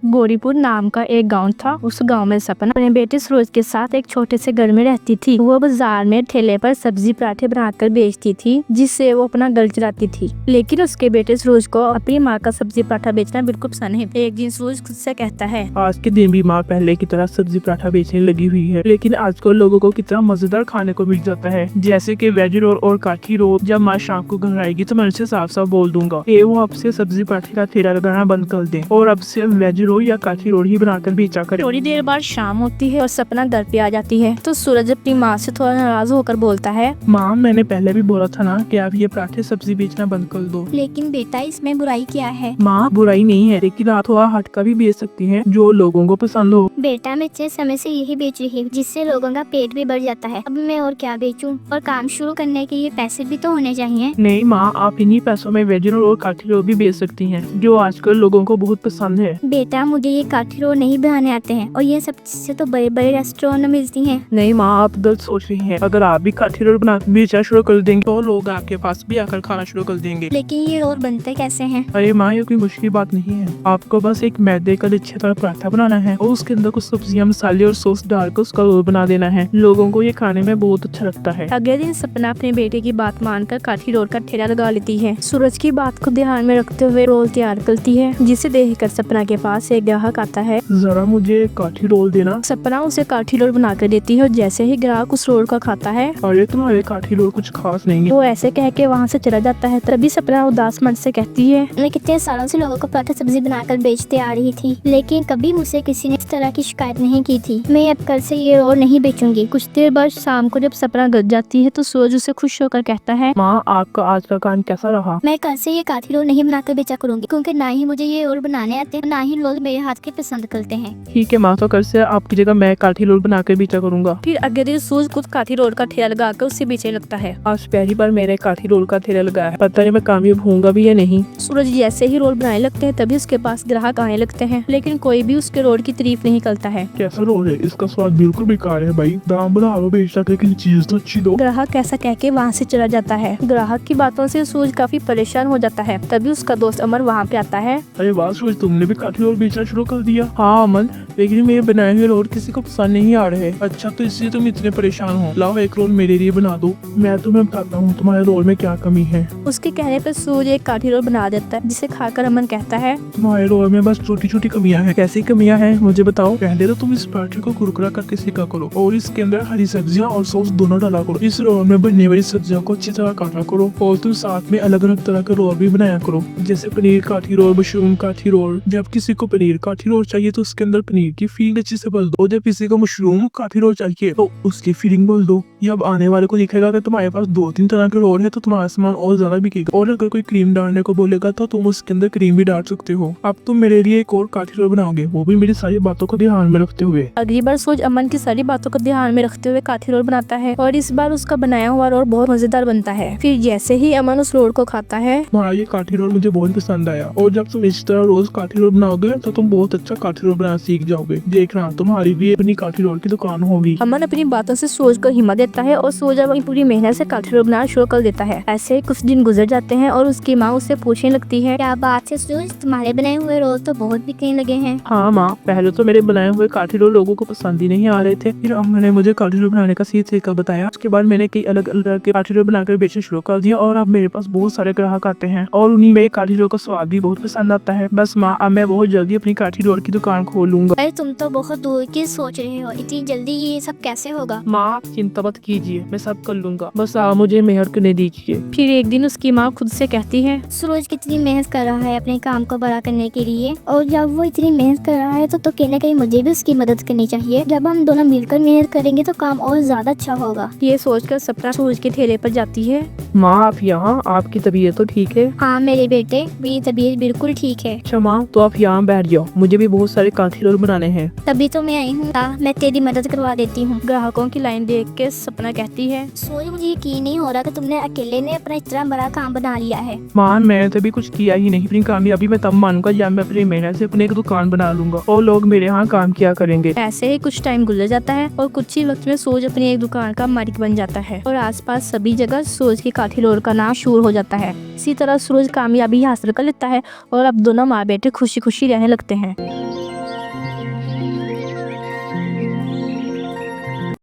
गौरीपुर नाम का एक गांव था। उस गांव में सपना अपने बेटे सूरज के साथ एक छोटे से घर में रहती थी। वो बाजार में ठेले पर सब्जी पराठे बनाकर बेचती थी, जिससे वो अपना घर चलाती थी। लेकिन उसके बेटे सूरज को अपनी माँ का सब्जी पराठा बेचना बिल्कुल पसंद नहीं। एक दिन सूरज खुद से कहता है, आज के दिन भी माँ पहले की तरह सब्जी पराठा बेचने लगी हुई है, लेकिन आजकल लोगों को कितना मजेदार खाने को मिल जाता है, जैसे कि वेज रोल और काठी रोल। जब माँ शाम को घर आएगी तो मैं उनसे साफ साफ बोल दूंगा कि वो अब से सब्जी पराठे का ठेला लगाना बंद कर दे और अब से वेज रोल या काठी रोल ही बनाकर बेचा करे। थोड़ी देर बाद शाम होती है और सपना घर पे आ जाती है तो सूरज अपनी माँ से थोड़ा नाराज होकर बोलता है, माँ मैंने पहले भी बोला था ना कि आप ये पराठे सब्जी बेचना बंद कर दो। लेकिन बेटा इसमें बुराई क्या है? माँ बुराई नहीं है, लेकिन आप थोड़ा हट का भी बेच सकती हैं जो लोगों को पसंद हो। बेटा मैं इतने समय से यही बेच रही हूँ, जिससे लोगों का पेट भी बढ़ जाता है। अब मैं और क्या बेचूं? और काम शुरू करने के लिए पैसे भी तो होने चाहिए। नहीं माँ, आप इन्हीं पैसों में वेज रोल और काठी रोल भी बेच सकती हैं, जो आजकल लोगों को बहुत पसंद है। बेटा मुझे ये काठी रोल नहीं बनाने आते हैं और ये सब चीजें तो बड़े बड़े रेस्टोरेंट में मिलती हैं। नहीं माँ, आप गलत सोच रही हैं। अगर आप भी काठी रोल बना बेचना शुरू कर देंगे तो लोग आपके पास भी आकर खाना शुरू कर देंगे। लेकिन ये रोल बनते कैसे हैं? अरे माँ, ये कोई मुश्किल बात नहीं है। आपको बस एक मैदे का अच्छी तरह पराठा बनाना है और उसके अंदर कुछ सब्जियां, मसाले और सॉस डालकर उसका रोल बना देना है। लोगों को ये खाने में बहुत अच्छा लगता है। अगले दिन सपना अपने बेटे की बात मानकर काठी रोल का ठेला लगा लेती है। सूरज की बात को ध्यान में रखते हुए रोल तैयार करती है, जिसे देखकर सपना के पास एक ग्राहक आता है। जरा मुझे काठी रोल देना। सपना उसे काठी रोल बनाकर देती है और जैसे ही ग्राहक उस रोल का खाता है, अरे तुम्हारे काठी रोल कुछ खास नहीं है। वो ऐसे कह के वहाँ से चला जाता है। तभी सपना उदास मन से कहती है, मैं कितने सालों से लोगों को पराठा सब्जी बनाकर बेचते आ रही थी, लेकिन कभी मुझसे किसी ने इस तरह की शिकायत नहीं की थी। मैं अब कल से ये रोल नहीं बेचूंगी। कुछ देर बाद शाम को जब सपना घर जाती है तो सूरज उसे खुश होकर कहता है, माँ आपका आज का काम कैसा रहा? मैं कल से ये काठी रोल नहीं बनाकर बेचा करूंगी, क्योंकि ना ही मुझे ये रोल बनाने आते हैं, ना ही लोग मेरे हाथ के पसंद करते हैं। ठीक है माँ, तो कल से आपकी जगह मैं काठी रोल बनाकर बेचा करूंगा। फिर अगले दिन सूरज खुद काठी रोल का ठेला लगाकर उसे बेचने लगता है। आज पहली बार मैंने काठी रोल का ठेला लगाया है, पता नहीं मैं कामयाब होऊंगा भी या नहीं। सूरज जैसे ही रोल बनाने लगते हैं तभी उसके पास ग्राहक आने लगते हैं, लेकिन कोई भी उसके रोल की तारीफ नहीं करता है। कैसा रोल है? इसका स्वाद बिल्कुल बेकार है भाई। दाम बढ़ा लो बेशक, लेकिन चीज तो अच्छी दो। ग्राहक ऐसा कह के वहाँ से चला जाता है। ग्राहक की बातों से सूरज काफी परेशान हो जाता है। तभी उसका दोस्त अमर वहाँ पे आता है। अरे वाह सूरज, तुमने भी काठी रोल बेचना शुरू कर दिया? हाँ अमन, लेकिन मेरे बनाए हुए रोल किसी को पसंद नहीं आ रहे। अच्छा, तो इसलिए तुम इतने परेशान हो। लाओ एक रोल मेरे लिए बना दो, मैं तुम्हें बताता हूँ तुम्हारे रोल में क्या कमी है। उसके कहने पर सूरज एक काठी रोल बना देता है, जिसे खाकर अमन कहता है, तुम्हारे रोल में बस छोटी छोटी कमियां हैं। कैसी कमियां हैं मुझे बताओ। पहले तो तुम इस पराठे को कुरकुरा करके सेका करो और इसके अंदर हरी सब्जियां और सॉस दोनों डाला करो। इस रोल में बनने वाली सब्जियों को अच्छी तरह काटा करो और तुम साथ में अलग अलग तरह के रोल भी बनाया करो, जैसे पनीर काठी रोल, मशरूम काठी रोल। जब किसी को पनीर काठी रोल चाहिए तो उसके अंदर पनीर की फीलिंग अच्छे से भर दो, और जब किसी को मशरूम काठी रोल चाहिए तो उसकी फीलिंग भर दो। ये अब आने वाले को दिखेगा कि तुम्हारे पास 2-3 तरह के रोल है, तो तुम्हारा सामान और ज्यादा बिकेगा। और अगर कोई क्रीम डालने को बोलेगा तो तुम उसके अंदर क्रीम भी डाल सकते हो। अब तुम मेरे लिए एक और काठी रोल बनाओगे, वो भी मेरी सारी बातों को ध्यान में रखते हुए। अगली बार सूरज अमन की सारी बातों को ध्यान में रखते हुए काठी रोल बनाता है और इस बार उसका बनाया हुआ रोल बहुत मजेदार बनता है। फिर जैसे ही अमन उस रोल को खाता है, तुम्हारा ये काठी रोल मुझे बहुत पसंद आया, और जब तुम इस तरह रोज काठी रोल बनाओगे तो तुम बहुत अच्छा काठी रोल बनाना सीख जाओगे। देखना तुम्हारी भी अपनी काठी रोल की दुकान होगी। अमन अपनी बातों से सूरज को हिम्मत देता है और सूरज अपनी पूरी मेहनत से काठी रोल बनाना शुरू कर देता है। ऐसे कुछ दिन गुजर जाते हैं और उसकी माँ उससे पूछने लगती है, क्या बात है सूरज, तुम्हारे बनाए हुए रोल तो बहुत बिकने लगे हैं। हाँ माँ, पहले तो मेरे बनाए हुए काठी रोल लोगों को पसंद ही नहीं आ रहे थे। फिर अम्मा ने मुझे काठी रोल बनाने का सही तरीका बताया। उसके बाद मैंने कई अलग अलग के काठी रोल बनाकर बेचना शुरू कर दिया और अब मेरे पास बहुत सारे ग्राहक आते हैं और उन्हीं में काठी रोल का स्वाद भी बहुत पसंद आता है। बस माँ, अब मैं बहुत जल्दी अपनी काठी रोल की दुकान खोल लूंगा। अरे तुम तो बहुत दूर की सोच रहे हो, इतनी जल्दी ये सब कैसे होगा? माँ चिंता मत कीजिए, मैं सब कर लूंगा, बस आप मुझे मेहर करने दीजिए। फिर एक दिन उसकी माँ खुद से कहती है, सूरज कितनी मेहनत कर रहा है अपने काम को बड़ा करने के लिए, और जब वो इतनी मेहनत कर रहा है तो कहीं ना कहीं मुझे भी उसकी मदद करनी चाहिए। जब हम दोनों मिलकर मेहनत करेंगे तो काम और ज्यादा अच्छा होगा। ये सोचकर सपना सूरज के ठेले पर जाती है। माँ आप यहाँ, आपकी तबीयत तो ठीक है? हाँ मेरे बेटे, मेरी तबीयत बिल्कुल ठीक है। अच्छा माँ, तो आप यहाँ बैठ जाओ, मुझे भी बहुत सारे काठी रोल बनाने हैं। तभी तो मैं आई हूँ, मैं तेरी मदद करवा देती हूँ। ग्राहकों की लाइन देख के सपना कहती है, सूरज मुझे यकीन नहीं हो रहा कि तुमने अकेले ने अपना इतना बड़ा काम बना लिया है। माँ मैंने तभी कुछ किया ही नहीं। अपनी कामयाबी मैं तब मानूंगा जब मैं अपनी मेहनत से अपनी एक दुकान बना लूंगा और लोग मेरे यहाँ काम किया करेंगे। ऐसे ही कुछ टाइम गुजर जाता है और कुछ ही वक्त में सूरज अपनी एक दुकान का मालिक बन जाता है और आसपास सभी जगह सूरज की काठी रोल का नाम मशहूर हो जाता है। इसी तरह सूरज कामयाबी हासिल कर लेता है और अब दोनों माँ बेटे खुशी खुशी रहने लगते हैं।